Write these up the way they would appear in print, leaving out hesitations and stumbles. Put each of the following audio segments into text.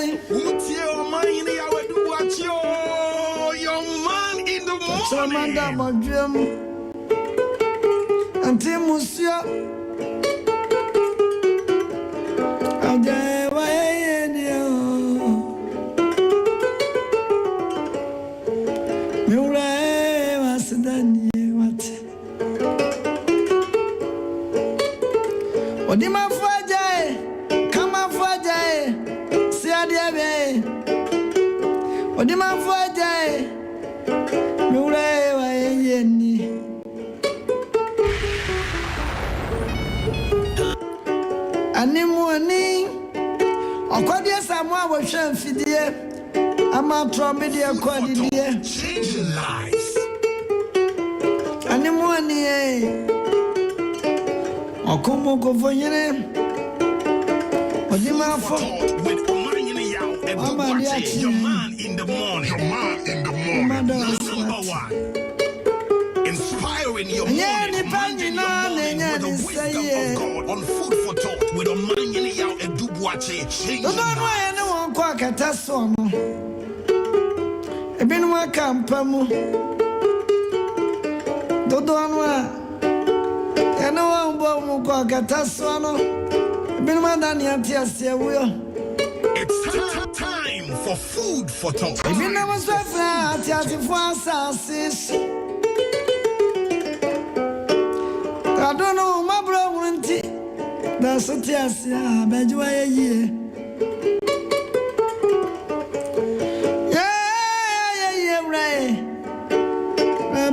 Say, Omanhene Yaw do what your man in the morning. so man that my dream. Until Monsieur, I'll die away in you. Mule was done. What do my father? Come on, father. See a dear. What do my father? Mule was yenny. Morning, or quite yes, I'm our chef, dear. I'm out from media quality, dear. Changing lives. Morning, or come over for your name. What do you want for? With Omanhene Yaw and Boakye, your man in the morning. Your man in the morning. Number one. Inspiring your morning, commanding your morning with the wisdom of God on Food for Thought with Omanhene Yaw and Boakye. Don't know anyone quack at us on. I've been one campamu. Don't know. Anyone born quack at us on. I've been one than your tears. It's time for Food for Thought. I've been never so far at your forces. I don't know, my brother. That's what yes, yeah, but you are a year. Yeah, right.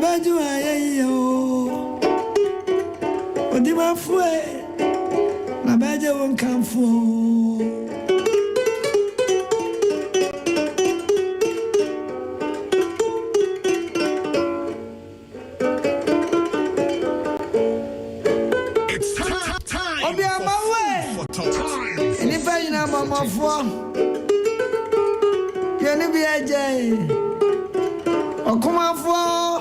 But you are a year. What do you want for? My bad, you won't come for. Mama for you be a jay or come on for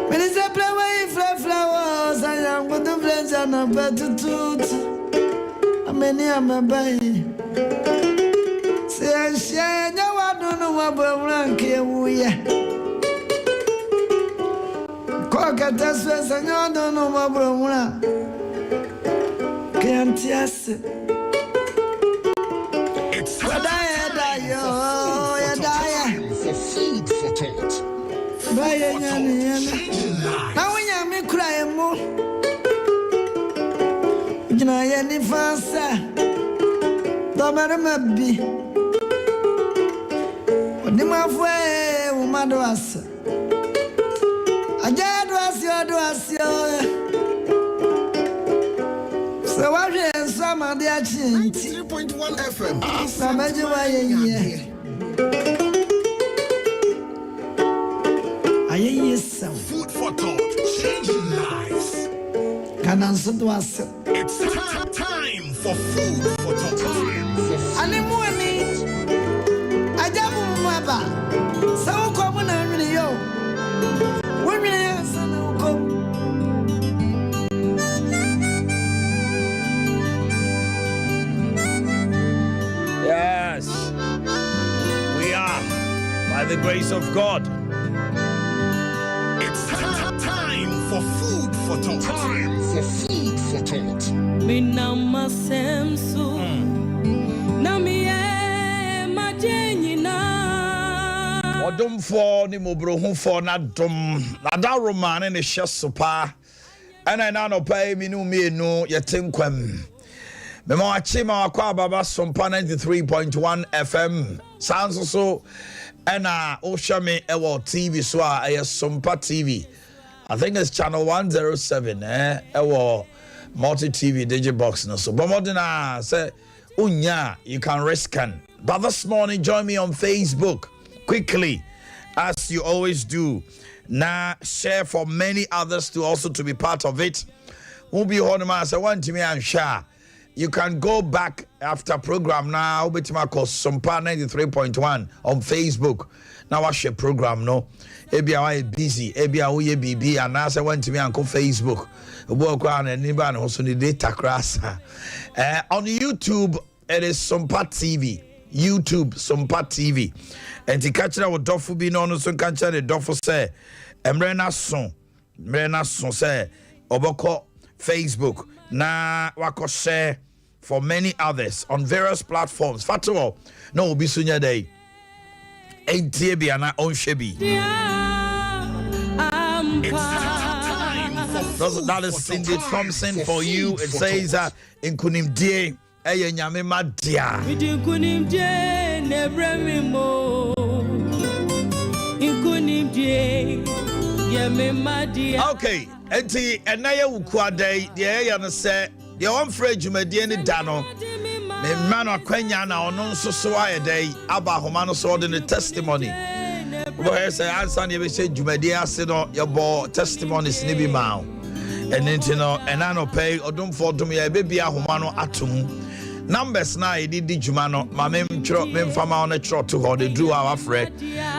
when it's a play way flowers. I am with the friends and a better tooth. I mean, I'm a baby. Say, I share no, I don't know what we're we cock at us, and I don't know what we're can't yes. Now when you make cry more, you know, any fancy, don't matter, maybe. What the way, woman, was I just was your. So what is some of the 3.1 FM. Some of you are here. Food for Thought, changing lives. Can answer to us. It's time for Food for Thought. Morning. I just want so come on, yo. Women, come. Yes, we are, by the grace of God. Time for Food for Thought. Time for Food for Thought. Minama semsu namie majenina Odom for ni mobrohu for na dom na da romane ne hyesopa ana na no pay minu mienu yetenkwam memo achima akwa baba Sompa 93.1 FM sounds so ana oshame ewo TV so a Sompa TV. I think it's channel 107, or multi TV digibox. No, so Bomodina say, Unya, you can rescan. But this morning, join me on Facebook quickly, as you always do. Now, share for many others to also to be part of it. Won't be on my say one to me and share. You can go back after program now, but my call Sompa 93.1 on Facebook. Now watch your program, no. Ebi I busy, ebi I we BB, and now I went to me and Facebook. Work on anybody also the data crash. On YouTube, it is Sompa TV. YouTube Sompa TV. And to catch up with Dofu be no so catch the Dofu say Mrena son say Oboko Facebook na wako share for many others on various platforms. Fatuo no be sunya day. Ain't tibia na on shebi. That is Cindy Thompson for you. It says in Kunim Die Eye Nyame Madia. Okay, enti enaya ukwa day the eye na say the one free dwumadi ni da no me man akwanya na ono nso so aye day aba homa no so the testimony. Boy say answer na be say dwumadi ase no your bo testimonies ni bi ma. And then you know, and I no pay or don't for to me a baby ahumano atum numbers na I did jumano my mem fama on a trot to how they drew our friend.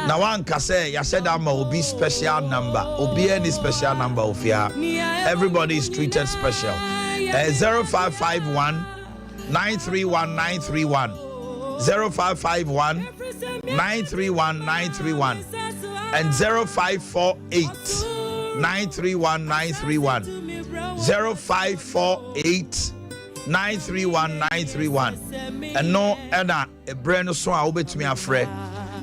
Now one can say ya said I'm will be special number or be any special number of ya. Everybody is treated special. 0551 931 931 0551 931 931 and 0548 931 931 0548 931 931 and no ena a brand so a obetumi afre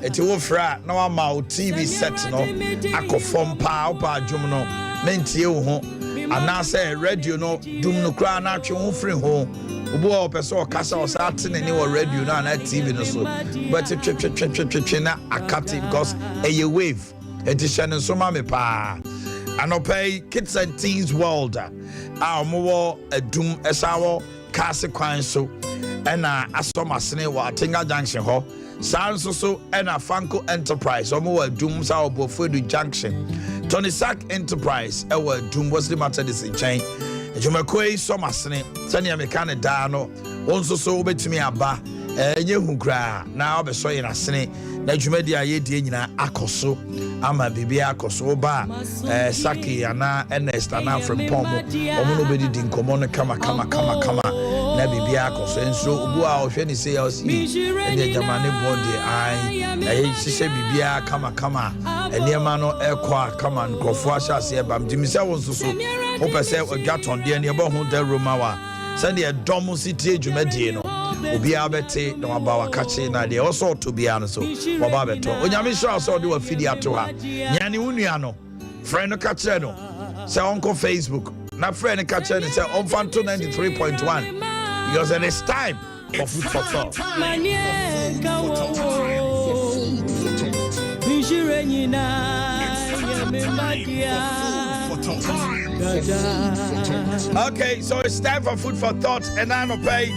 eti wo fra na wa ma TV set no akofom pa opa adwum no mentie wo ho ana say radio no dum no kra na atwe ho free ho obo o pese o kasa o sa atene ni wo radio no na TV no so but twe na akati because a wave eti shane so ma me pa anopay kids and teens world mo adum esawo kase kwan so ena asomasene wa Tinga Junction ho sanso so ena Fanko Enterprise mo adum sa obofodu Junction Tony Sack Enterprise e wa adum was the matter this chain ejumakoi somasene sane me kan da no wonso so obetumi aba enye hukra na obeso ye nasene na dwumadi aye die nyina akoso ama bibia akoso ba Saki ana Ernest ana from Pomo omo bedi di nkomo no kama na bibia akoso enso obu a ohwe ni say osi ene jamane body ai hise bibia kama eniema no ekwa kama nkofo ahyase eba mdimisa wonso so opese ogaton de ene eba hu da Roma wa send e dom city dwumadi no obi abete na wabawa kache na de also to be an so waba beto onyame sure so de wa fidi ato ha nyane unua no friend no kache no say onko Facebook na friend no kache no say on fanto 93.1 because it is time for food for thought. Okay, so it's time for food for thought and I no pay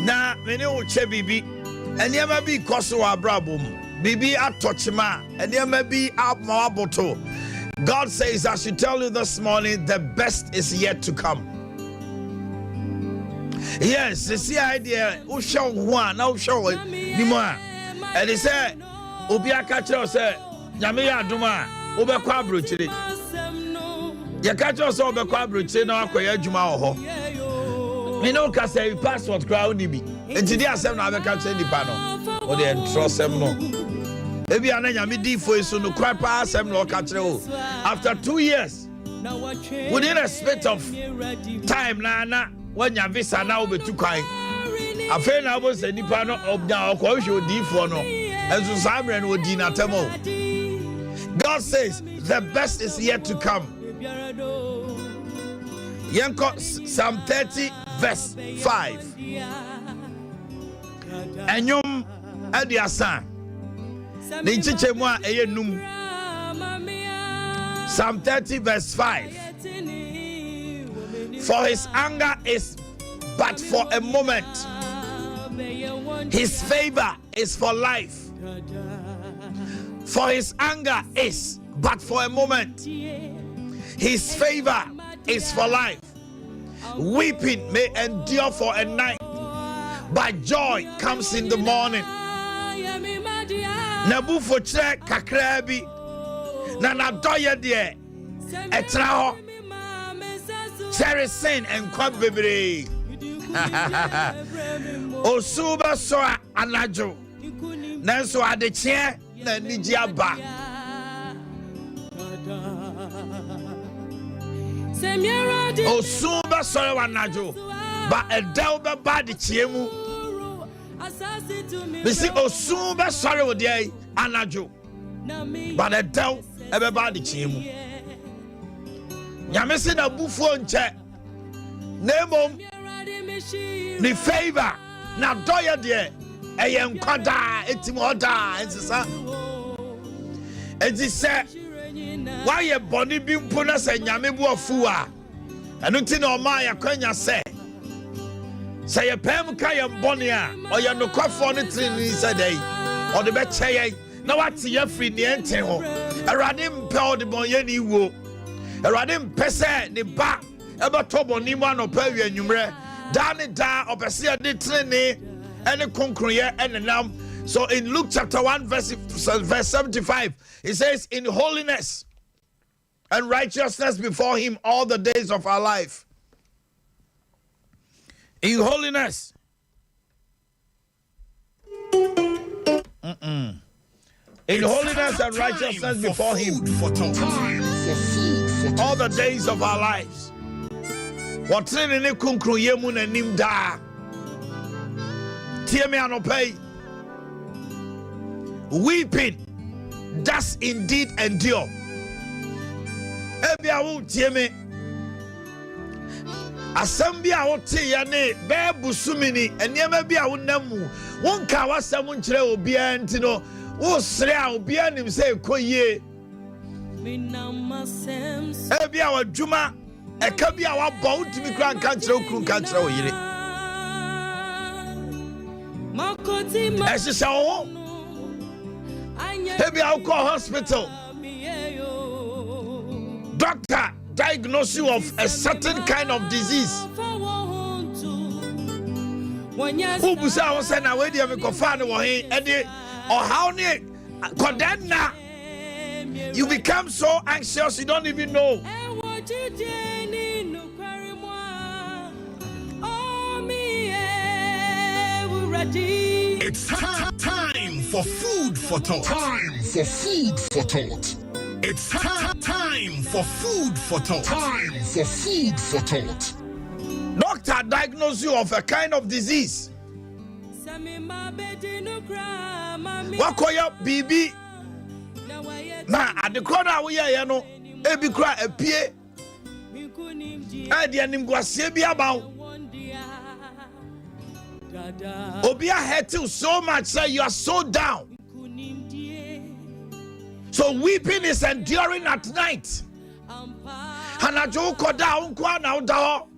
na mene wo che bibi eniema bi koso wa brabom bibi atochima eniema bi amaboto. God says I should tell you this morning the best is yet to come. Yes, the idea who show one now show ni mo and he said obi akacho say nyame ya aduma obekwa abrochire ya kacho say obekwa abrochire na akoya adwuma ho. Me no ka say passport crowd ni bi enti dia asem na abeka che nipa no o de trust em no ebi ananya me di fo eso no cry pa asem no ka kire o after 2 years within a split of time na wanya visa na obetu kwan afa na bo se nipa no obnya okwa hwe odi fo no enso samre no odi na temo. God says the best is yet to come. Yanko Psalm 30 verse 5. Enyum adiasa. Ni chichemu a eyenum. Psalm 30 verse 5. For his anger is but for a moment. His favor is for life. For his anger is but for a moment. His favor is for life. Weeping may endure for a night, but joy comes in the morning. Nabu fotre kakrabi na doye de etra ho sin and kwa bebre Osuba so anajo. Nanso adechie na niji aba. Osuba so anajo. Ba edel be ba de chiemu. Bisi osuba sorry odi anajo. Ba edel ebe ba de chiemu. Nyame se na bufuo nche. Nemom ni favor na doye de eye nkwada etim oda ensisa edise why ye boni bi mpo na se nyame bu ofu a enu ti na o ma ya kwanya se ye pem ka ye boni a oye no kwafo ne trini se dey o de be cheye na wate ye free ne enten ho erade mpe o de bon ye ni wo erade mpe se ne ba ebe tobo ni mu anopa wi anwumre da ne da opese de trini ene konkroye ene nam. So in Luke chapter 1 verse 75 it says, in holiness and righteousness before him all the days of our life. In holiness. In holiness and righteousness before him all the days of our lives. What ne konkroye mu na nim da. Tie me anopay. Weeping does indeed endure. Ebia wo tie me. Asambia wo tie ya ne be busumini eniema bia wo namu. Wonka wasam nkyere obi antino. Wo sre a obi anim se koyie. Ebia wa dwuma eka bia wa bo utimi kra nka nkyere okru nka nkyere wo yire. Esisa wo maybe I'll call hospital. Doctor diagnose you of a certain kind of disease. Who busa was saying I wait me find or how near Kodena. You become so anxious you don't even know. It's time for food for thought. Time for food for thought. It's time for food for thought. Time for food for thought. Doctor diagnosed you of a kind of disease. Wakoya bibi. Na at the corner we are no ebi kra epie. Ade anim gwase bi abaw. Obia hurt you so much that you are so down. So weeping is enduring at night. Hanajo koda unkwa na udaho.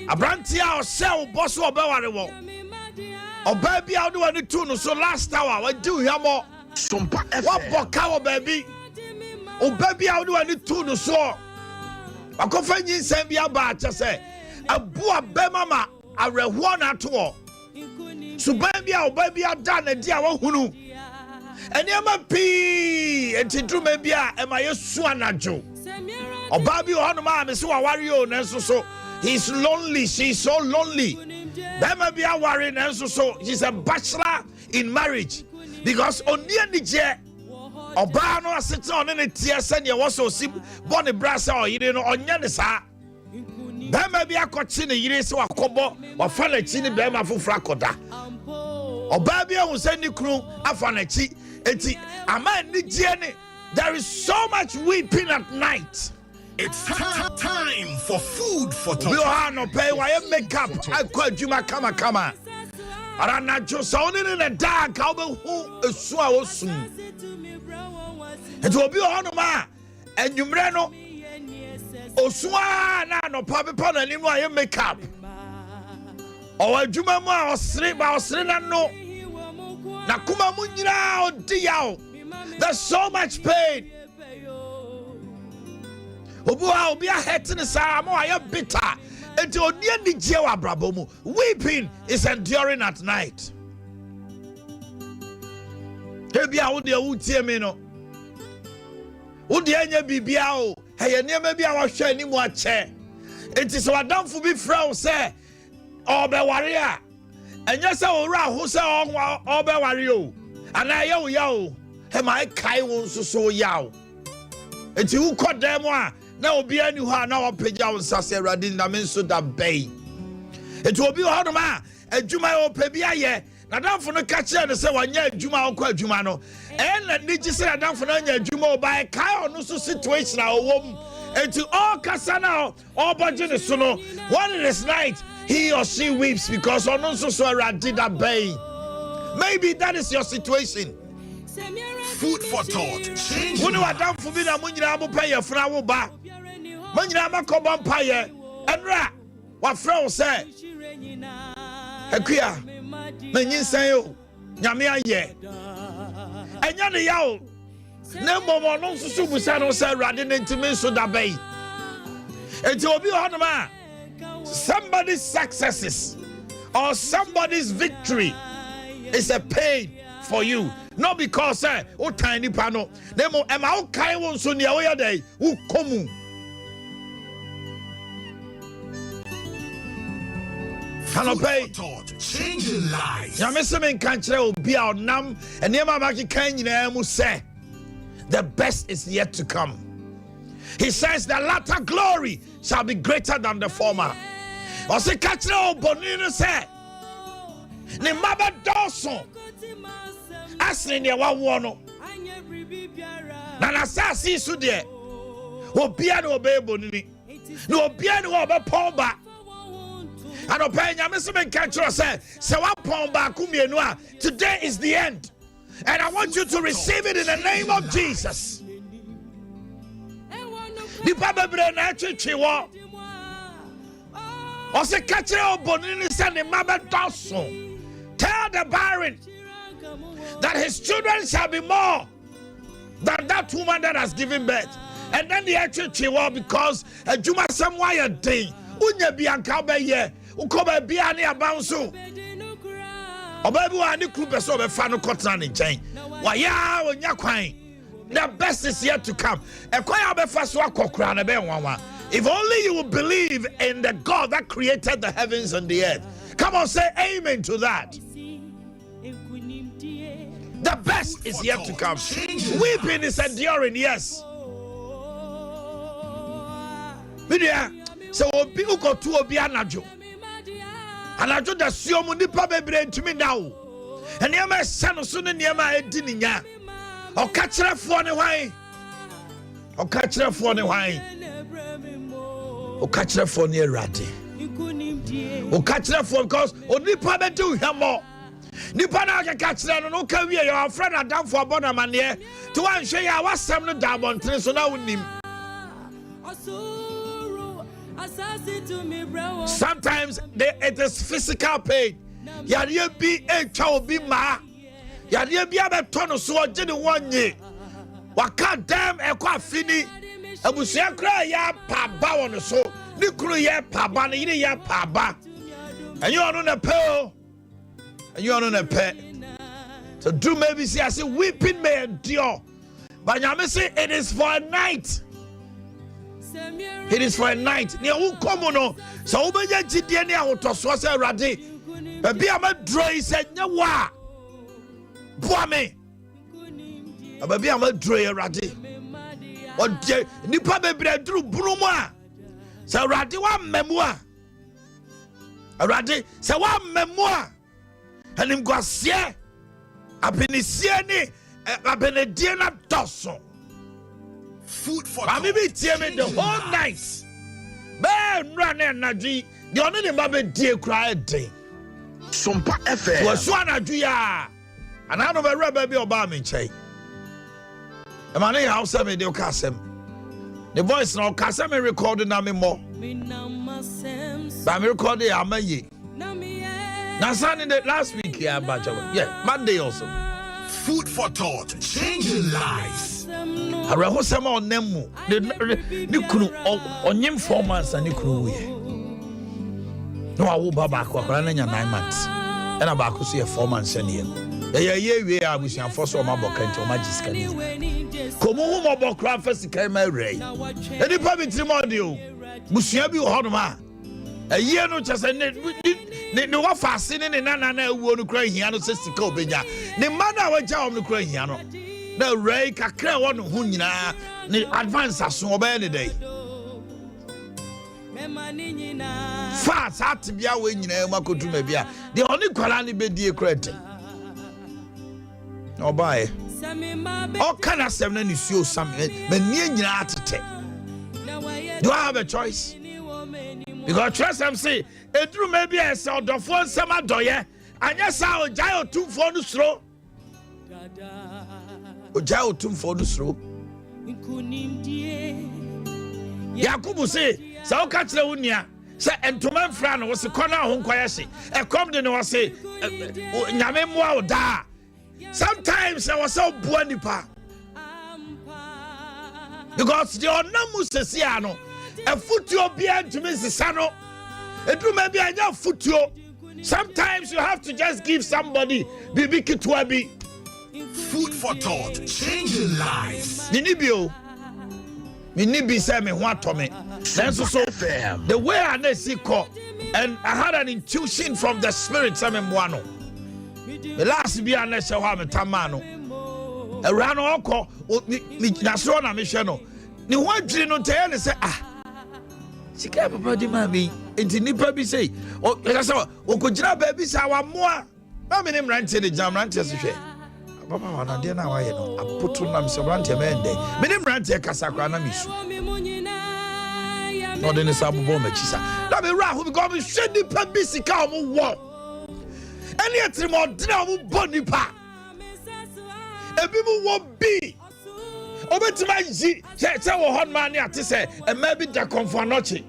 Abrantia or sell boss or beware. Or baby, I'll do any tune. So last hour, I do hear more. Sompa, what bokawa baby? Oh baby, I'll do any tune. So I can find you send me about to say a boa bemama a rewana to all. So baby, oh baby, I've done a dear hunu. And yama pee and to maybe am I a swanajo? Or baby, oh no, so I worry on so he's lonely, she's so lonely. That might be a worry, and so she's a bachelor in marriage because on the end or Bano sits on any tears and you also see Bonnie Brassa or you know on Yanisa. That may be a cochina, you so a cobo or Fanachi Bema for Fracoda. Or Babia will send you crew a Fanachi. A man, there is so much weeping at night. It's time for food for thought. We are no pay why make up. I call you my kama. Arana just only in the dark. How who is so soon? It will be on ma and you mreno. Oswana no papi pan and why make up. Or Juma or sleep or Srina no. Nakuma Munira or Diao. There's so much pain. Obuha obi ahetene saa mo aye bitter enti oni ani jewa brabomu. Weeping is enduring at night. Hebia wo de wutie me no wo de anya bibia o heye niam bia wo hwe ani mu ache enti so adamfo bi fra wo se Obewaria. And yes, ora who say Obewario. And I yo. Am I kai won so yaw? Enti who caught them one? Now be any who are now page out Sase Radin Naminso da Bay. It will be hard man. A Juma or Pebia. Now down for the catcher and say one year Juma or Qua Jumano. And let me just say down for Nanya Juma by Kai on no situation our woman. And to all Casana, all budget sono. One in this night, he or she weeps because on no so Radin da Bay. Maybe that is your situation. Food for thought. Change. When you are down for me, I'm going to pay a flower bar. When you are come on pie and rat. What Fro said? A queer. When you say, Yamia ye. And Yanni Yaw. No more non Susano said, Radin into me so that bay. It will be on man. Somebody's successes or somebody's victory is a pain for you. Not because oh tiny panel. Nemo am I okay one so near where day who come. Hello pay changing lives. Yamisamin country will be our nam and near my maki can say the best is yet to come. He says the latter glory shall be greater than the former. Or say catch no bonino say ne maba Dawson. Asking your one no. Nana Sassi Sude. Obiano Bebo Nini. No Obiano Oba Pomba. And Openya Missman Catcher said, so I Pomba Kumienua. Today is the end. And I want you to receive it in the name of Jesus. The Baba Brenachi Chiwa. Or say Catcher Bonini San the Maba Dawson. Tell the Baron that his children shall be more than that woman that has given birth. And then the actual chiwa because a Juma somewhere day, Unya Bianca Baye, Ukoba Biani Abansu. Obabu and the Kruppers of a Fano Cotton in chain. Why, ya, when you're crying, the best is yet to come. A choir of first walk or crown a bear one. If only you will believe in the God that created the heavens and the earth. Come on, say amen to that. The best is yet to come. Weeping is enduring, yes. Media, so people go to Obi Anajo. Anajo da siomu nipa bebre ntumi now. And yama sano so ne yama edini nya. O ka kire fo ne hwan. O ka kire fo ne hwan. O ka kire fo ne Awurade. O ka kire fo because onipa be do hwamo. Nipa na ka kire no ka wie your friend Adam for bona mane to wan hwe ya wasam no da bontre so na wonim. Sometimes it is physical pain. Yare bi etwa obi ma. Yare bi abeto so oje ne wonye. Waka dam ekwa fini. Abusia kra ya pa ba won so. Ni kru ya pa ba ne yire ya pa ba. And you on the pill. And you are on a pet. So do maybe see I say weeping may endure. But I say it is for a night. It is for a night. Nia who come on. So ubenya jidie ni ahoto so say Awurade. Baby am dry say nyawa. Boame. Baby am dry Awurade. Ode nipa bebre duru burumu a. Say Awurade wa memu a. Awurade say wa memu a. And him go see abenisiani abenediana doso. Food for thought. Maybe tell me the whole night. Ben run energy. The only baby dear cry day. Sompa FM. Was one aduya. And I know the baby Obama in Chay. The man in house me de kasem. The voice now kasem recording na me more. But me recording amaye. Now, Sunday last week, yeah, Monday also. Food for thought, changing lives. I rehearse some on Nemu. The crew on him 4 months and the crew. No, I will back 9 months. And I back to see a 4 months and here. We are with your first of my book and to my discount. Come home about craft first came my ray. And the public Timodio, Musiabi Honma. A year no just ne wafa ase ne nana na ewuo no kura hia no se sika obenya ne ma na wagya om no kura hia no na rai kakra wo no ho nyina ne advance aso obey ne day fast at bia we nyina makotu ma bia de oni kwala ne bedie krete obae o kana sem na nisuo sam manie nyina atete. Do I have a choice? Because trust them say edru maybe I saw the phone sama doye anya sa ojai otumfo no sro ojai otumfo no sro Yakubu say sa o ka kire wo nia say entoma mfra no wo se kona ho nkoya hye e kom de no wo se nyame moa o da sometimes I was so bua nipa because the onamu sesia no a footio bia ntumi sisa no edru maybe anya footio. Sometimes you have to just give somebody bibi kitwa bi. Food for thought, changing lives. Ninibio Minibi say me ho atome. Then so the way I see call and I had an intuition from the spirit say me moano. The last be an say wa me tamano. Around oko me naso na me hwe no. Ni ho adwiri no tell ne say sika papa di mami enti nipa bi say o say o ko gira ba bi say wa moa na me ne mrante de jam mrante se hwe papa wa na de na wa ye no apoto na me se mrante me ende me ne mrante kasa kwa na misu no de ne sa bobo ma chisa na me ra ho because me hwe nipa bi sika o mo wo eni etrimo de o mo bo nipa ebi mo wo bi obetima yi che wo hot man ate se e ma bi da comfort noche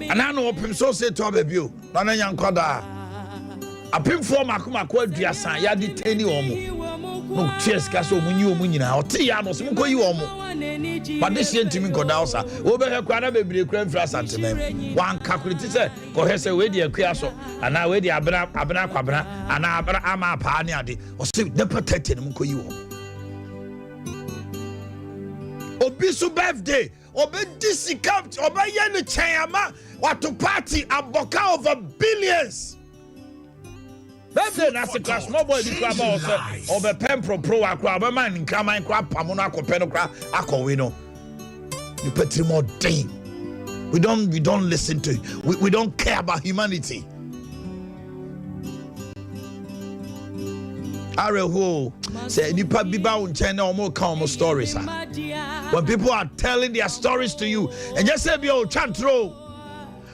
anano opim so say to ababio na na yankwada apim for makomako aduasan ya di tani omo no cheers ka so munyi omu nyina ote ya no so mko yi omo but this year ntimi nkoda osa wo be hekwa na bebre kra mfra santemem wan calculate say ko hese we di akua so ana we di abra kwabra ana abra ama pa ne ade o se the protect ne mko yi omo obisu birthday obe discount obe ye ne chayama watu party aboka over billions. Birthday na se class small boy di kwa ba o se obe pempro pro akwa obe man nkraman kwa pamono akopɛ no kwa akɔwe no you put more thing. We don't listen to it. We don't care about humanity. Areho say nipa biba unchen na omo ka omo stories. When people are telling their stories to you and just say be o chantro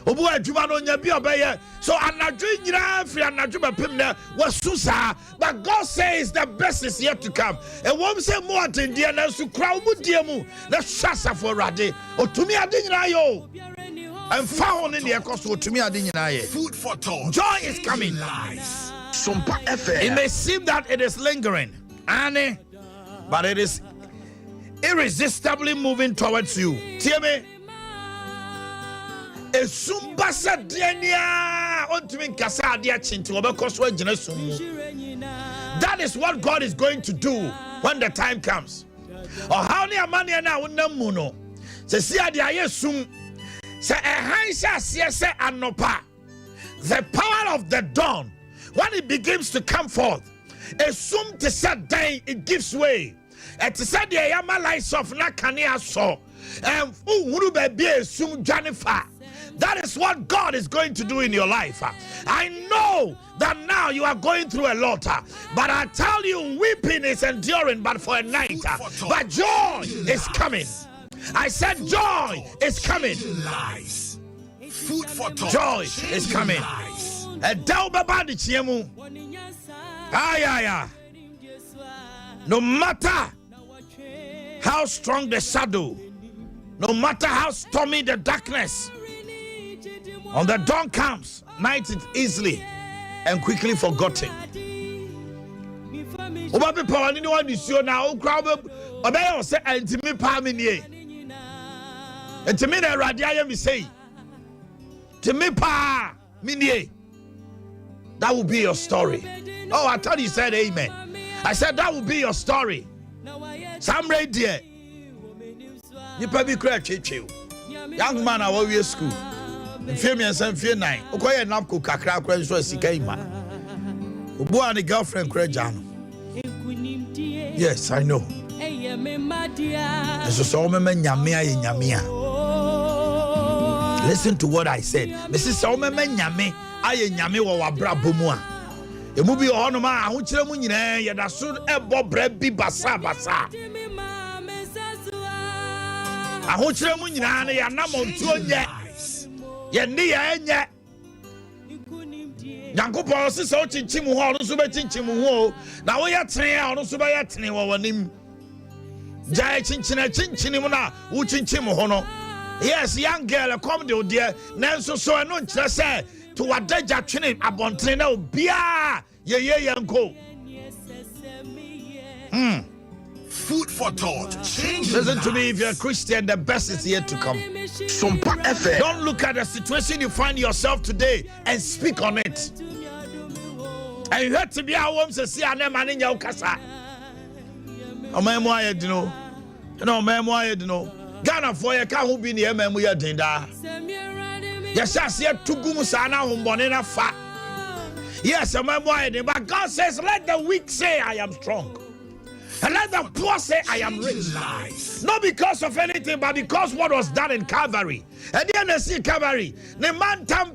obu adwuma no nya bi obeye so anadwo nyira free anadwo bepem na wasusa but God says the best is yet to come and wom say mo atendie na su kra mu die mu na shasa for rade otumi ade nyira yo and found in the cost otumi ade nyira ye. Food for thought, joy is coming. Sompa FM. It may seem that it is lingering, but it is irresistibly moving towards you. Hear me? That is what God is going to do when the time comes. Or how many money now muno? Say see the power of the dawn. When it begins to come forth, assume to set day, it gives way. And to set the yama lights of Nakania so, and who be assume Jennifer. That is what God is going to do in your life. I know that now you are going through a lot, but I tell you, weeping is enduring, but for a night. But joy is coming. I said joy is coming. Food for thought. Joy is coming. No matter how strong the shadow, no matter how stormy the darkness, when the dawn comes, night is easily and quickly forgotten. That will be your story. Oh, I thought you said amen. I said that will be your story. Some right there. You probably cry chill. Young man, I will school. Fear me and some fear nine. Okay, and Napco Kakra Crash was Sikama. Ubu and the girlfriend Crejano. Yes, I know. This is all men Yamia. Listen to what I said. Mrs. Omen Yame, I Yame or Brabumua. A movie on my Huchramunia, Yada soon a bob bread be basa. A Huchramunia, Yanamon to yet. Yandia. Yanko Policy so Chichimu, Subachimu. Now we are trained on Subayatini or Nim Jai Chinchinimuna, Uchinchimu. Yes, young girl, come to dear. Nanso so I know just say to what they just train about trainer Bia. Yeah, uncle. Food for thought. Change. Listen to me, if you're a Christian, the best is yet to come. Sompa FM. Don't look at the situation you find yourself today and speak on it. And you have to be our homes to see our name and in your casa. Oh, memoir, you know. Memoir, you know. Ghana for your car who be near Memoya Dinda. Yes, I see a Tugumusana Humbonina fat. Yes, a memoir, but God says, let the weak say, I am strong. And let the poor say, I am rich. Not because of anything, but because what was done in Calvary. And then they see Calvary. The man so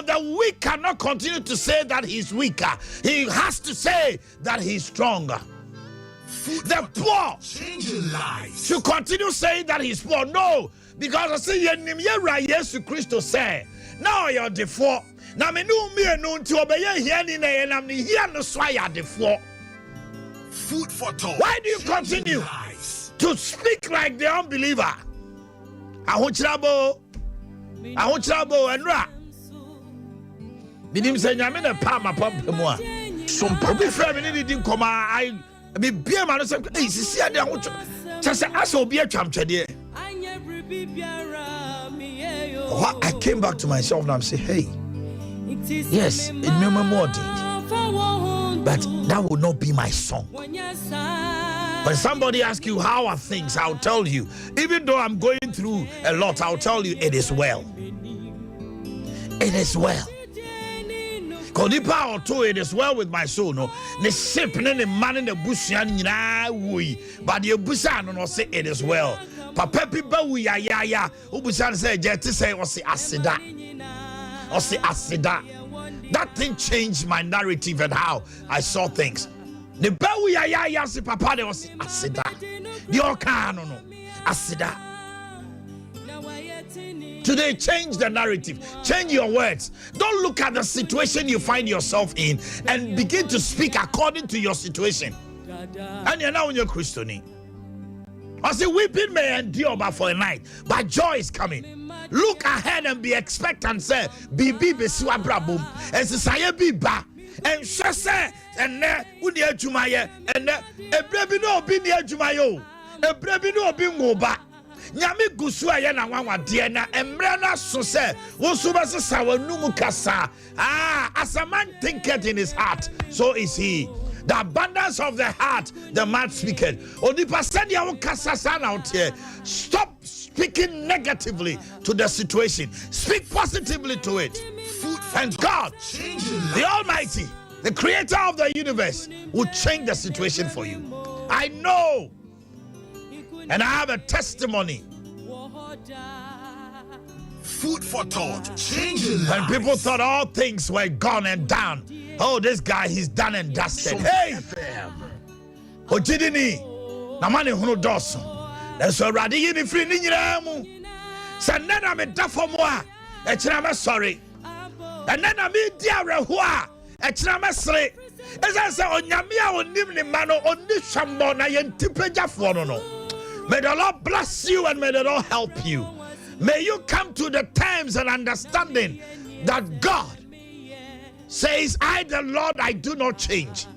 the weak cannot continue to say that he's weaker. He has to say that he's stronger. The poor should continue saying that he's poor. No, because I say Jesus Christ say, now you're the four. Now me no me no to obey here ni na me here no so ya the four. Food for thought. Why do you continue to speak like the unbeliever? Ahochirabo enra. Bidim say nyame na pa ma pam mu a. Sompa be frame ni di nkoma I be bia ma no say eh sisi ade ahocho. Chese asa obi atwam twede. I came back to myself and I'm saying, hey, yes, it may more did, but that will not be my song. When somebody asks you how are things, I'll tell you, even though I'm going through a lot, I'll tell you it is well. It is well. Kodipa or two, it is well with my soul. No, the ship, the man in the bush, but the busan no say it is well. Papa people we ya ubusan say jet say or say asida. Or say asida. That thing changed my narrative and how I saw things. The bawu ya say papa they was asida. The okano no asida. Today, change the narrative. Change your words. Don't look at the situation you find yourself in and begin to speak according to your situation. And you're now in your Christianity. I say, weeping may endure but for a night, but joy is coming. Look ahead and be expectant. Say, Bibi besua brabum, and say biba, and say, and udi ejumaye, and ebrebi no bi ni ejumayo, ebrebi no bi ngoba. Nyame gusua ye na wanwa de na emre na so se wo so be se numu kasa as a man thinketh in his heart, so is he. The abundance of the heart the man speaketh. Onipa said ya wo kasa sana out here. Stop speaking negatively to the situation, speak positively to it. And God, the Almighty, the creator of the universe, will change the situation for you. I know. And I have a testimony. Food for thought. Changing when people thought all things were gone and done. Oh, this guy, he's done and dusted. Hey! Ojidini. Namani hunu doso. That's already in free ninyiramu. Sanena me dafomoa. Echinama sorry. And then I mean diare hua. Echinama sre. As I say, onyamia onimni mano onishambo na yentipeja fono. May the Lord bless you and may the Lord help you. May you come to the terms and understanding that God says, I the Lord, I do not change.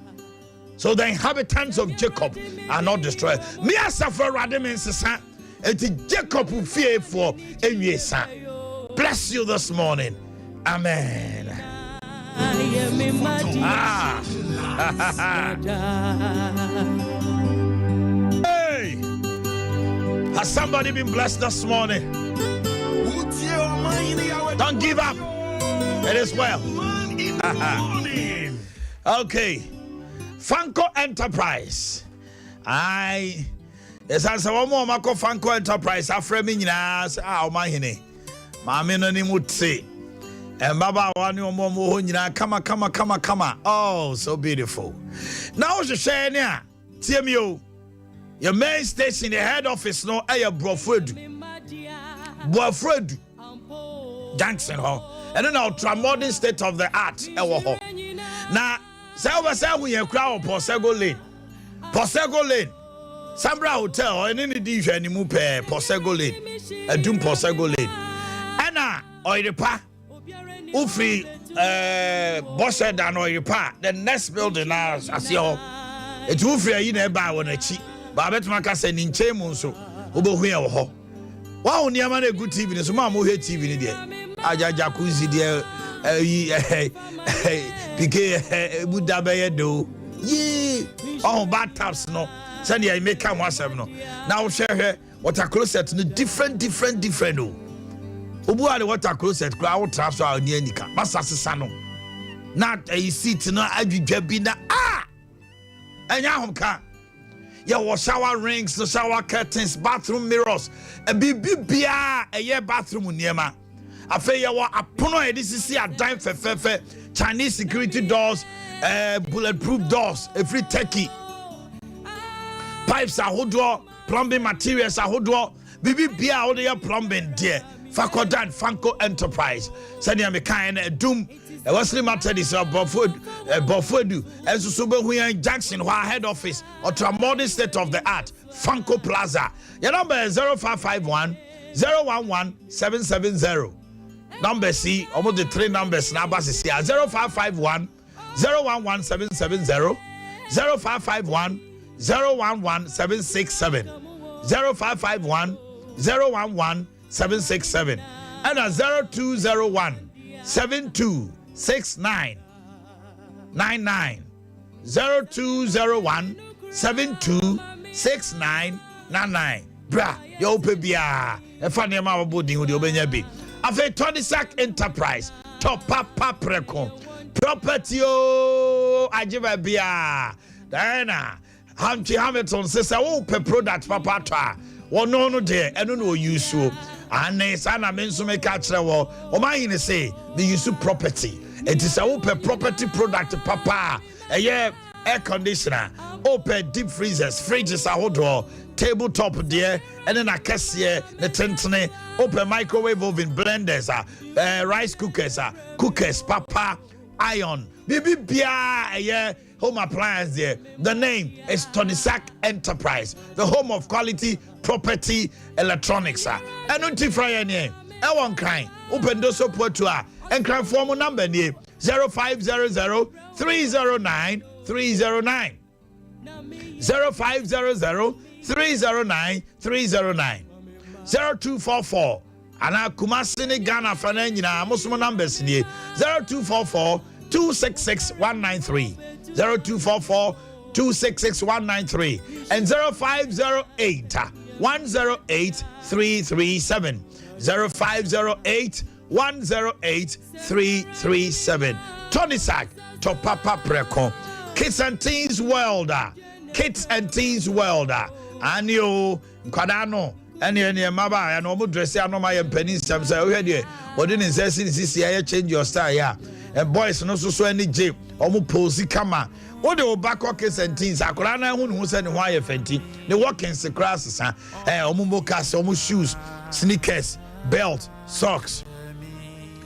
So the inhabitants of Jacob are not destroyed. Me asafo radem nsesa enti Jacob fear for enwesa. Bless you this morning. Amen. Hey! Has somebody been blessed this morning? Don't give up. It is well. Okay. Fanco Enterprise. Yes, I said one more Mako Fanco Enterprise. Afremi nyina Omanhene. Maame no ni mutse. And Baba one more nyina kama. Oh, so beautiful. Now je share nia. TMU. Your main station, the head office no aye Boafredu Junction ho. And then ultra-modern state of the art ewo ho. Now, say we a crowd Posego Lane. Sambra Hotel, and any dish any mupe Posego Lane. A doom Posego Lane. Anna Oiripa Ufri Bosse dan Oiripa, the next building as your it's Ufri in a bar on a cheap. Babet Macasa in Chemunso, Ubohia ho. Wow, Niaman a good TV, so Mamma here TV there. Aja jacuzzi there, Piquet, Budabe do. Ye, oh, bathtubs no. Sandy, I make come once no. Now share her water closet no different. No. Ubuade water closet, crowd traps are near Nika, Massasano. Not a seat, no, I be jabina. And Yahomka. Your shower rings, the shower curtains, bathroom mirrors, a bibia, a year bathroom niema. I feel you are a puno, this is a dime for Chinese security doors, bulletproof doors, a free techie. Pipes are hoodwa, plumbing materials are hoodwa, bibia, all the plumbing, dear. Fakodan Fanco Enterprise. Sanya me kind doom. Wesley Matadis Boafredu and Susubehuyan Jackson, who head office or modern state of the art, Fanco Plaza. Your number is 0551 011 770. Number C, almost the three numbers now, but it's here 0551 011 770, 0551 011 767, 0551 011 767, and a 0201 726999, 0201 726999. Bra, yo pebia, a funny amount of building with your benyabi. Afe Tonisac Enterprise, top papa preco, property o ajibabia. Diana, Humpty Hamilton says, oh, per product papa tra. Well, no, dear, I don't know you so. And Sana Mensume Catcher, Omanhene say, the use of property. It is a open property product, papa. A year air conditioner, open deep freezers, fridges, a hot tabletop there, and then a cashier, the tentene, open microwave oven, blenders, rice cookers, papa, iron, baby beer, a year. Home appliance there. The name is Tonisac Enterprise, the home of quality property electronics. And until Friday, I want kind. Open those support to her and cry form number near 0500 309 309. 0500 309 309. 0244. And I Kumasini Ghana Fanana Muslim numbers near 0244 266 193. 0244 266 193 and 0508 108 337. 0508 108 337. Tonisac to Papa Preco. Kids and Teens World. And you Quadano. And your mama and almost dress no my pennies. I'm saying, what didn't say since I change your style, yeah. And boys no so any jail, almost posy kama. What the back kids and teens, Akurana who said why fenty. The walkings the classes, almost almost shoes, sneakers, belt, socks,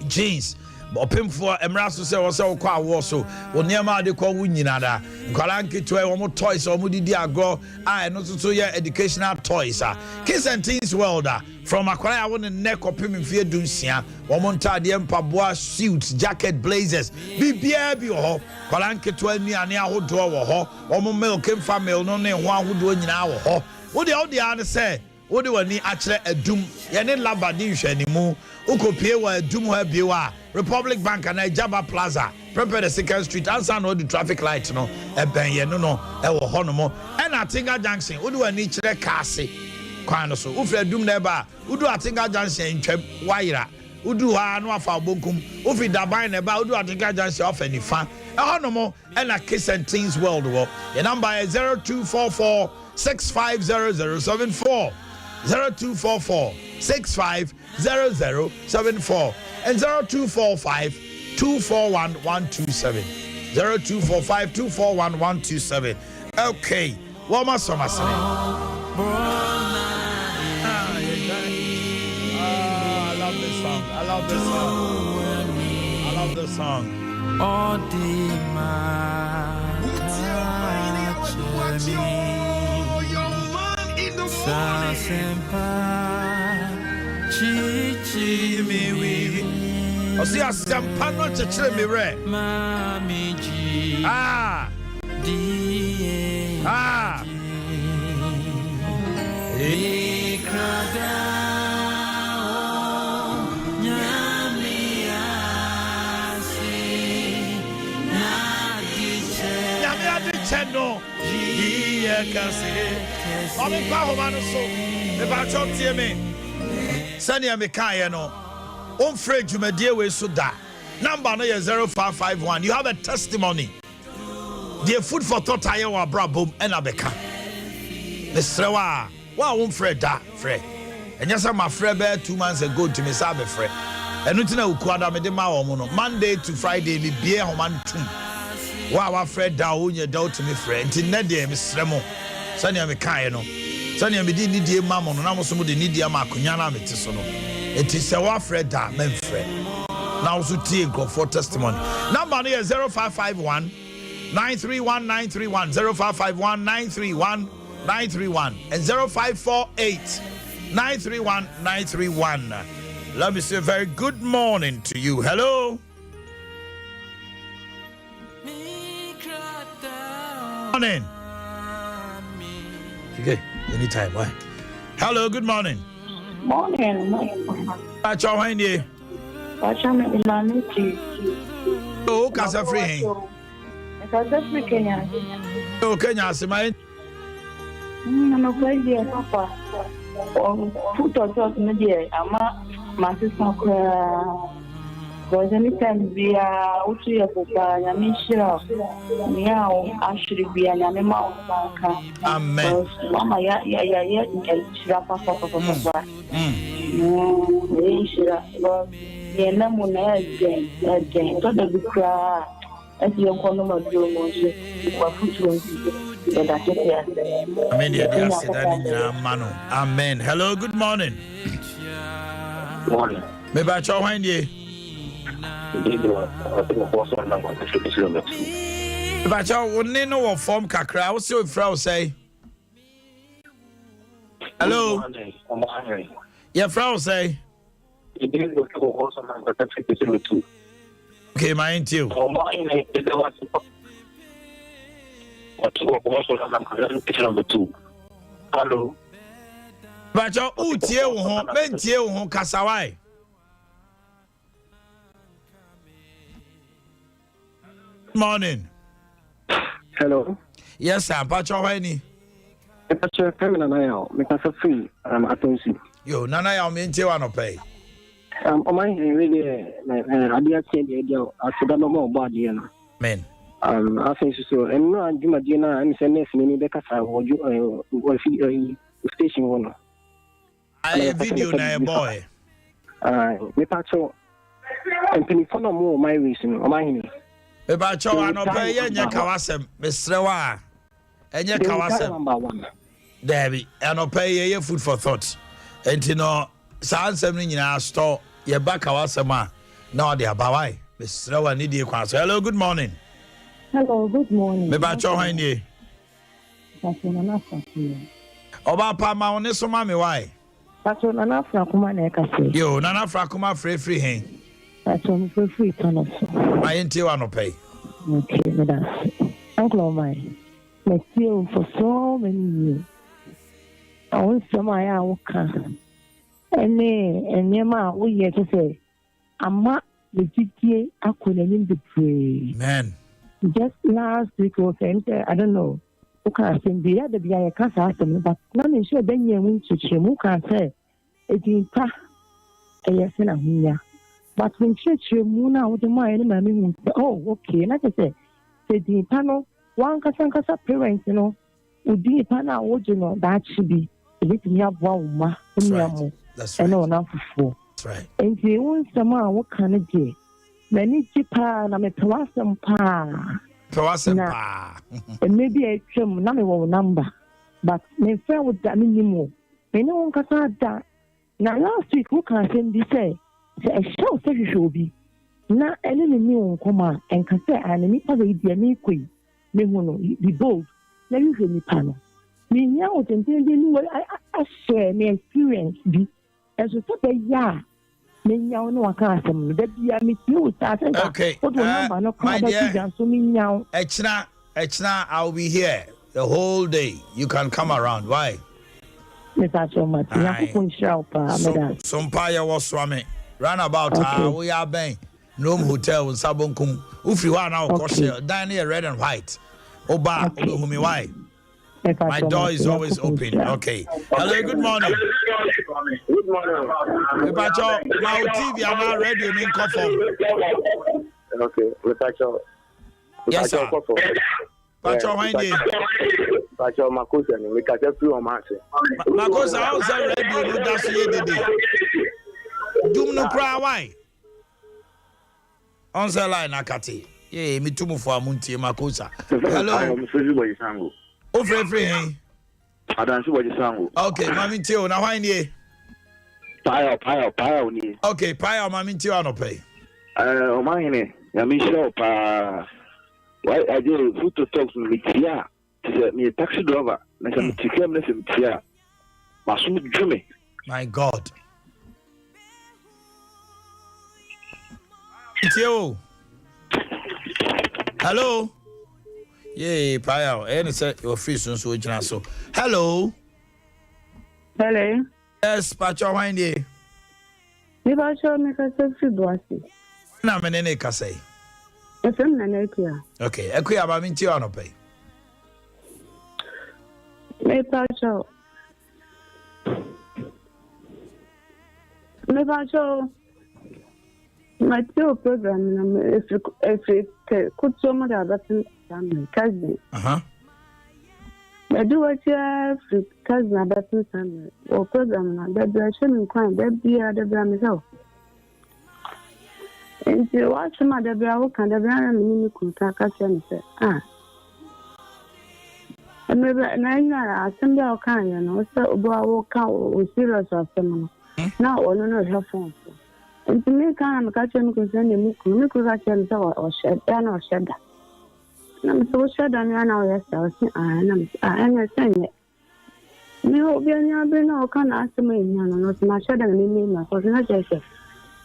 jeans. Open for Emraso say was so quite war so. When near my de call winninada. Kalanki to almost toys or moody diago. I not so your educational toys. Kids and Teens World from Aquara one and neck of him in fear Duncia. Womonta the Empabois suits, jacket, blazers. BBB ho. Kalanki to me and Yahoo door ho. Omo milk came from mail no name one who do in our ho. What the old answer say? What do I need actually a doom? Yanni Labadish anymore. Uko Piewa, Dumwa Biwa, Republic Bank and Jaba Plaza, prepare the 2nd Street, answer no the traffic light, no, a benye, no, Ewo Honomo, and I think I junction, what do I need to the Cassie? kwan so ufre dum na ba udu atinga junction twam wayira udu ha no afa bonkum ufi daban na ba udu atinga junction ofa nifa ehonomo na Kiss and Teens World War. Your number is 0244 650074 0244 650074 and 0245 241 127 0245 241 127. Okay, what must I say? I love this song. I love this song. I love this song. I see a sampan not to chill me re. No, yeah, can see. I'm in Bahomano, so if I talk to me, Sanya Mikayano, on Fred, you may deal with Suda. Number 0551. You have a testimony. Dear food for thought, I am a brabum and a beca. The Srewa, well, won't Fred da, Fred. And yes, I'm a Fred bear 2 months ago to Miss Abe Fred. And Nutina Ukwada Medema Omono, Monday to Friday, Libya, Oman 2. Wow, Fred down your doubt to me, friend. In that day, Miss Remo. Sanya Mikayano. Sanya Midi need mamma, and almost somebody need your Macunyana Metisono. It is a Fred da, men Fred. Now, so take for testimony. Number here 0551 931 931 0551 931 931 and 0548 931 931. Let me say a very good morning to you. Hello. Morning. Okay, anytime. Why? Hello, good morning. Morning. How are you? Oh, Casa Free. Casa Free Kenya. Oh, Kenya, Simai. No, Kenya, Papa. Put or media. Ama, my sister. Because anytime we are out here for Yamishira, now actually be an animal. Amen. Mama, yeah, Papa. Amen. Hello, good morning. Morning. Maybe I try find you. But you wouldn't know what form kakra. What's your frau say? Hello? Your frau say? Okay, mine too. Hello? But you home, Kasawai. Morning. Hello. Yes, sir. Pacho Henny. Pacho Feminine Yaw. Make us free. Atonsi. Yo, Nana Yaw Minty one pay. Omanhene really I did say the idea I should no more body. Men. I think so. And no, I'm Juma I'm sending me the Casa or you station one. I video na boy. Me Pacho and penny for no more my reason. Omanhene. Eba chowa no pay enya kawasem mesrewa enya kawasem Debbie and pay ye food for thought enti no sansem ni nyina store ye ba kawasem a na ode abawai mesrewa ni die kwa so. Hello, good morning. Hello, good morning. Eba chowa ni Oba pa ma one so ma me why Pacho Nana Frakuma na ekase. Yo, Nana Frakuma free hen. Pacho me free tunnel. I ain't you no pay. Okay, that's Uncle mine. Let's see for so many years. I want some I can. And Yama, we yet to say, I'm not the GTA. I couldn't even pray. Man. Just last week was I don't know. Okay, send the other be a casa, but none sure then you went to Chimuka say, it is pa a yes and a but when church you moon out the mind, mammy, oh, okay, like I say, the panel, one casa parents, would be a panel original that should be. Let me have one ma. That's right. I know enough for. That's right. And the one summer, what can it do? Many chipa, and I'm a Tawasam pa. And maybe a trim number. But my friend would that minimum. Me no one can that. Now last week, who can send this say? A show says you should be. Now, any new come and can say, and me probably be a me queen. Me mono, be bold. Let me hear me panel. Me now, I share my experience be as a top ya. Me now no I can't say that be a me too. Okay, my dear, so me now. Echna, I'll be here the whole day. You can come around. Why? Mr. Sompa, Sompa Yaw Swami. Run about we are bang. Room hotel in Sabonkum. If you are now, dine here red and white. Oba, why? My door is always open. Okay. Hello, good morning. Good morning. Pacho, my TV are not ready in conform. Okay, yes, sir. Pacho, my name. Pacho, Makosa, we can just do a match. Makosa, how's that ready? That's the day. Doom no cry, why? On the line, Akati. Yeah, me too for a munti, Makosa. Hello. I'm free sango. Oh, free. I don't see what you sang. Okay, Mammy Tio, now I need. Pile. Okay, Pile, Mammy Tio, no pay. Omanhene, Yaw, why I did food to talk to me here. Me a taxi driver, and some chicken here. Masum Jimmy. My God. Tio. Hello. Yeah, Pile, and say your free soon so so. Hello. Hello. Yes, Pacho, why need? If I show me a selfie bossy. Na me nene ka say. Efem na nekia. Okay, ekuya ba minti ono pay. Me pacho. My two program if could some of the other family cousin. I do what you cousin about family or program that they shouldn't cry, that be other than myself. And you watch some other brow can the brand me contact and say, and maybe I send out kind, so walk out or serious or someone. Now, or no, her phone. And to me, I'm catching concern the Muku or shed down or shed that. I'm so shed down now, yes, I'm saying it. No, no, can't ask me, not my shed and me, my cousin, I just say.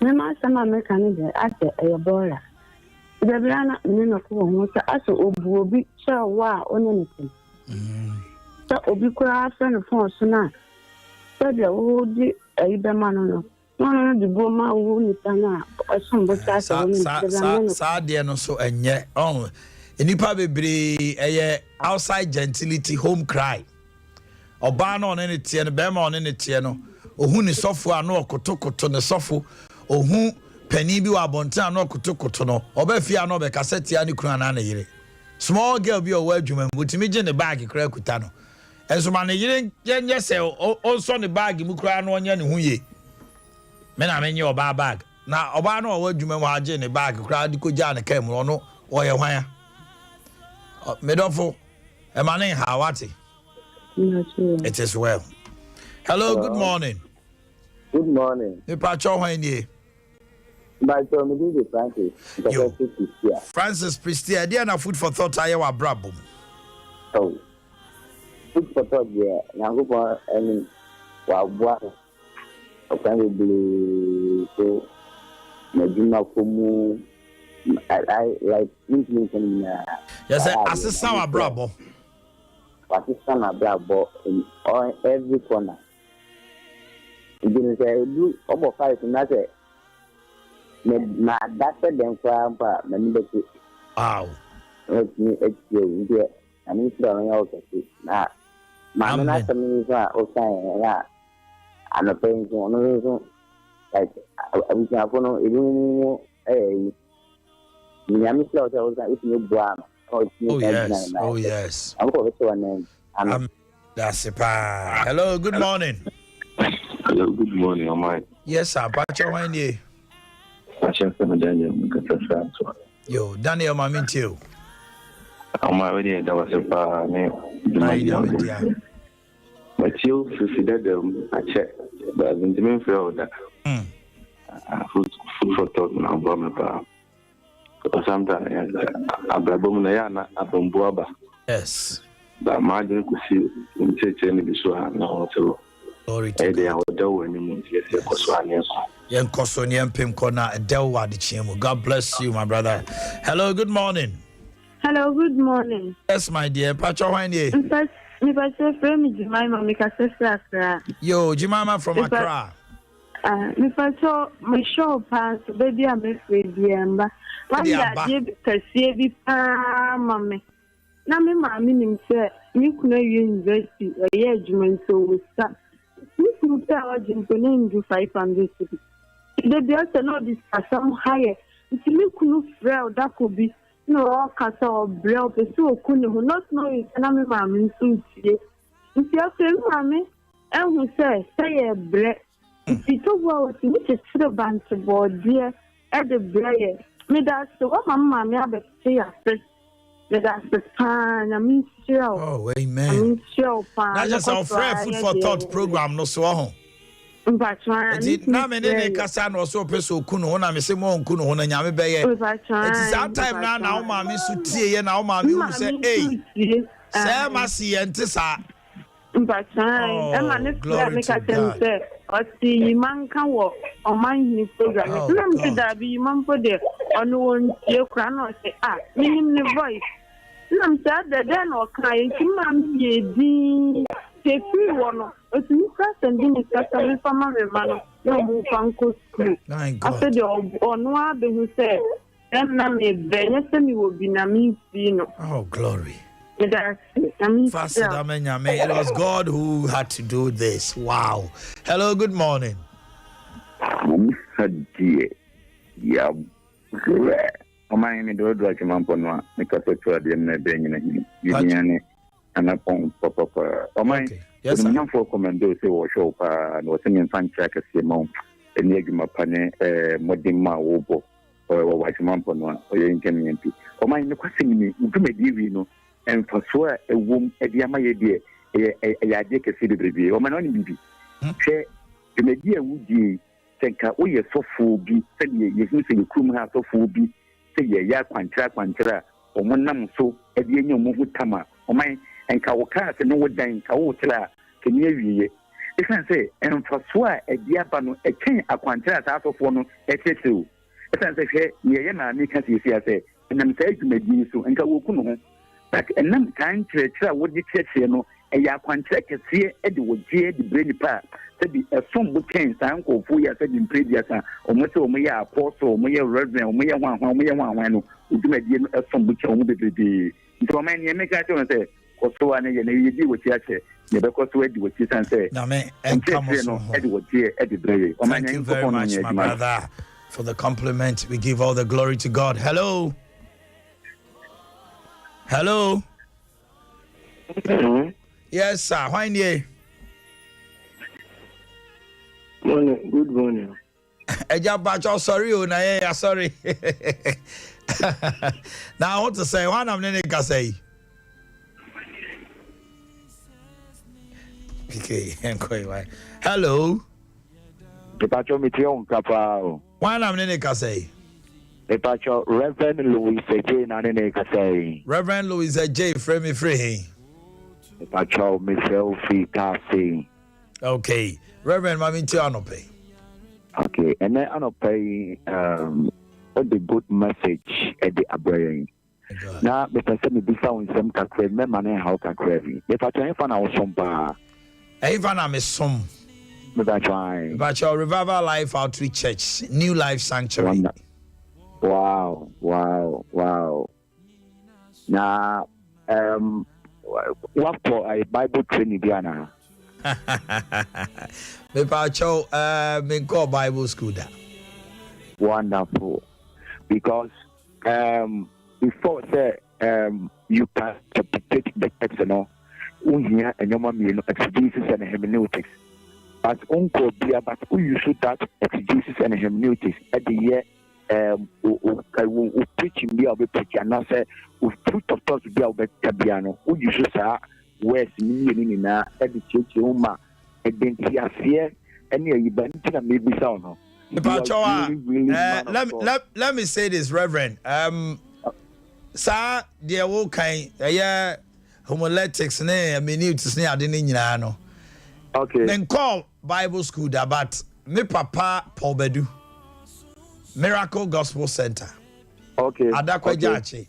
My master, my mechanic, I say, a boiler. The Brianna, Nino, was also Obi, show wow on anything. So, Obi craft and a phone, so now. So, the old Iberman. No, the Boma won't or some Sadia no so and yet on. And you probably a outside gentility home cry. Or ban on any tiano, bema on any tiano, or who is software no kotoko ne sofu, or who penibi wa bonta no kotoko or befia no be cassette and cranana. Small girl be a word you would imagine the bag you crack kutano. And so man, you didn't just say also the bag you cry no yan who ye. Men I mean your bag. Now, Obano, what you mean, in the bag, crowd, could Jan came or no, or your wire. Medofo, a man in Hawati. It is well. Hello, good morning. Good morning. The Pacho Wayne. My family is Francis Pristia, dear, no food for thought. I have brabo. Oh, food for thought, yeah. Now, go and wow. So, I like influencing. Yes, assistant our brabo. Assistant our brabo in every corner. You say, do about 5 and that's it. That's them for my membership. Wow. Let me explain. I need to know now. My last means are saying that I'm a pain to one reason. Like, I was going to a Miami Slow, I was like, you Brown. Oh, yes. Oh, yes. I'm going to name. That's it. Hello, good morning. Hello, good morning, Omanhene. Yes, sir. Pacho, when you? Daniel, Yo, Daniel, my mint you. Omanhene, that was a name. But you succeeded them. I checked, but I didn't even feel that. Food for thought now, Brahma. Sometimes Abrabomana, Abomboaba. Yes. But Margin could see in Checheni Bishua now to. Glory to God. God bless you, my brother. Hello, good morning. Hello, good morning. Yes, my dear. Pacho, when you? Me pacho from Jemima, me kasese Accra. Yo, Jemima from Accra. Me pacho me show pass baby am afraid yamba. One day kasiye bi pa mama. Na me maami nim say me kuna university e adwuma so sta. Me kunu ta o jimpo na ndu 500 cities. The biasa no this some higher. Nti me kunu frɛ da ko bi no kasa o bre o pe so kunu ho not knowing na me maami nso tie. Nti afɛ maami ehun say e bre. Nti to wo ti me tire bant board at the bre. Me that's what my maami abɛte afɛ. That's the time. I mean, show. Oh, amen. Not just our friend food for thought program, no so. But now, me ne kasa no so peso kunu ho na me se mo kunu ho na nyame beye. It is that time now maami so tie na maami who say, hey, say masi ente sa. But glory to God. Oti man kan wo Omanhene program. Let me that be man for there. On one year crown or say, minim the voice. I'm sad that then or crying. Man, ye di. Say free one. It's me first and then it's just a from my man. No move uncle school. After the on one who said, then na me benye se mi will be na me no. Oh, glory. It was God who had to do this. Wow. Hello, good morning. Yeah. Omanhene do like mampono because to the na benyin na and upon papa Omanhene yes sir for commando say wo show pa no se me fan check se mo eni adwuma pa ne modima wo bo o wa mampono o ye nkemyempi Omanhene kwase ni udumedi wi no emfaso a ewom edi amaye de ya de kese de bebi o mana oni bibi hwe dumedi awudi senka wo ye sofo bi se ye yehu se yekrum ha sofo bi se ye ya kwantra o monam so edi enye mo hutama o man enka wo ka se no wodan ka wo tira kenye wiye esan se emfaso a edi aba no eken akwantra sa sofo no eteteu esan se hwe ye na mi ka se ase enam se dumedi so enka wo kunu ho but enam kan kire wo di kire no eya kwantra kese e de wo die de brain pa se bi esom bu ken san ko fu ya se bi predia san o mo se o mo ya apostle o mo ya reverend o mo ya wan no udumadi no esom bu ken o mo bebebe nto man ye make ati on se ko so wa ne ye na ye di wo ti ache ye be ko so e di wo ti san se na me enkamoso e de wo die e de brain o man ye ko no ye my brother for the compliment. We give all the glory to God. Hello. Hello. Yes, sir. Why you? Morning. Good morning. Ejabacho, sorry, na sorry. Now I want to say one. I'm nene say. Okay, hello. Epacho mitio nkapa. One I'm nene say. Epacho Reverend Louis J. na nene say. Reverend Louis J. Free. Epacho Michelle Fitasi. Okay, Reverend Mami Anope. Okay, and then Anope what the good message at the Abraham. Now, the person be found some kakre, me mane how kakre. If I try find out Sompa. Even I'm a som. But your Revival Life Outreach Church, New Life Sanctuary. Wow. Now, what for a Bible training Diana? Me pacho me go Bible school da. Wonderful. Because before say you can interpret the text, you know, and your mommy, you know, exegesis and hermeneutics. But uncle Bia, but who you should that exegesis and hermeneutics at the year preaching be able to preach and not say with truth of thoughts be able to Tabiano, who you should say where's me na at the church home and then here fear and you maybe sound. Let me say this, Reverend. Sir, dear Wokai, homiletics, hermeneutics, I didn't know. Okay. Then call Bible school that, but me papa Paul Bedu. Miracle Gospel Center. Okay. Adakwa Jachi.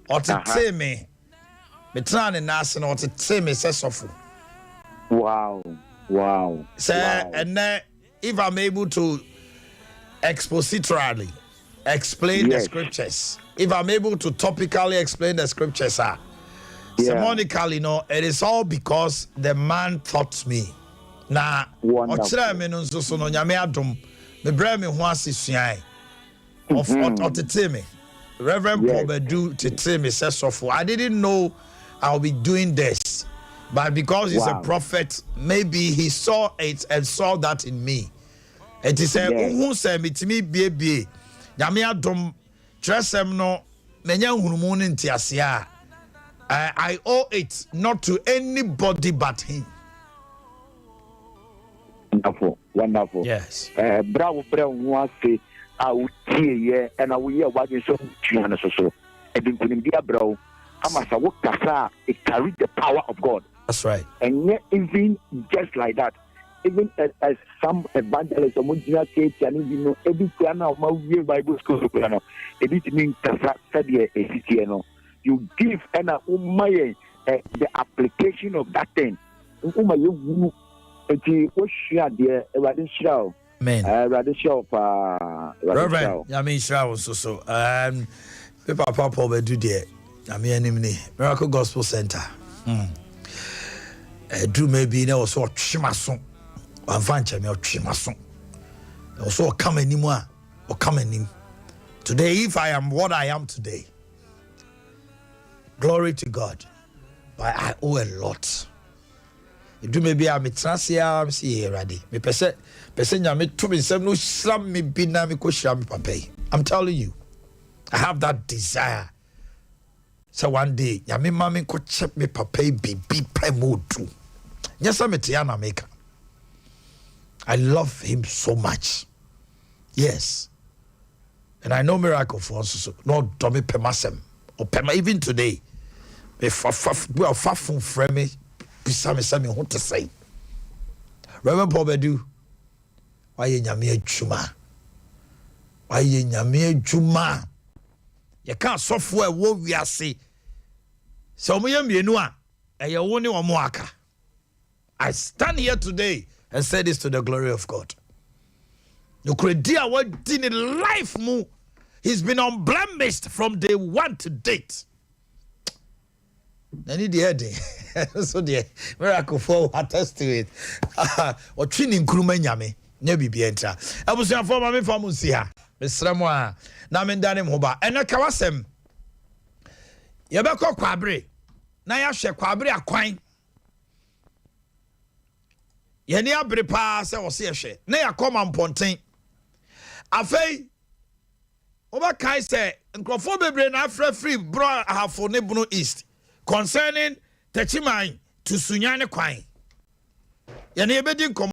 Or to tell me, trying to nasa or to tell me says Wow. Sir, and then if I'm able to expositorily explain the scriptures, if I'm able to topically explain the scriptures, sermonically, you know, it is all because the man taught me. Na ochira me no so no nyame adom me bra me ho asesua of me Reverend Paul Bedu to me says so. I didn't know I'll be doing this, but because he's a prophet, maybe he saw it and saw that in me. And he said who say me to me be nyame adom tresem no menya hunumu no ntiasia. I owe it not to anybody but him. Wonderful. Yes. Bravo, was say, I would see and I will hear what you so. And then couldn't be a bro. I must walk it carried the power of God. That's right. And yet, even just like that, even as some evangelists, and every piano of my Bible school, it means you give the application of that thing. Amen. Reverend, I mean, so. People Papa do there. I mean, Miracle Gospel Center. Do maybe now so chimason. One fancy me or chimason. Also come anymore or come in. Today, if I am what I am today, glory to God. But I owe a lot. You do maybe I'm a transia, I'm see ready. Me person me to me some no slam me bina me ko sham papa. I'm telling you, I have that desire. So one day, ya me mama ko check me papa be premo too. Yes, I'm a Tiana maker. I love him so much. Yes. And I know miracle for us so no dummy pemasem or pema even today. Me far from frame Pisame what to say. Reverend Paul Bedu, why ye nyame adwuma? Why ye nyame adwuma? Ye can't software wo wiase. So me mienu a eye wo ne omo aka. I stand here today and say this to the glory of God. No credia what did in life mu. He's been unblemished from day one to date. I need the heading. So the miracle for attest to it. Or training crewman yame. Nebi bienta. I was your former me from Musia. Miss Ramwa. Namen Danim Hoba. And a kawasem. Yabako Quabre. Naya she Quabre a quine. Yenia brepa se or see she. Naya come on ponting. Afe. Oba kai se. Nkrofobe brain afre free bro have for Nebuno East. Concerning Techimai to Sunyane Kwai. Yane ebedi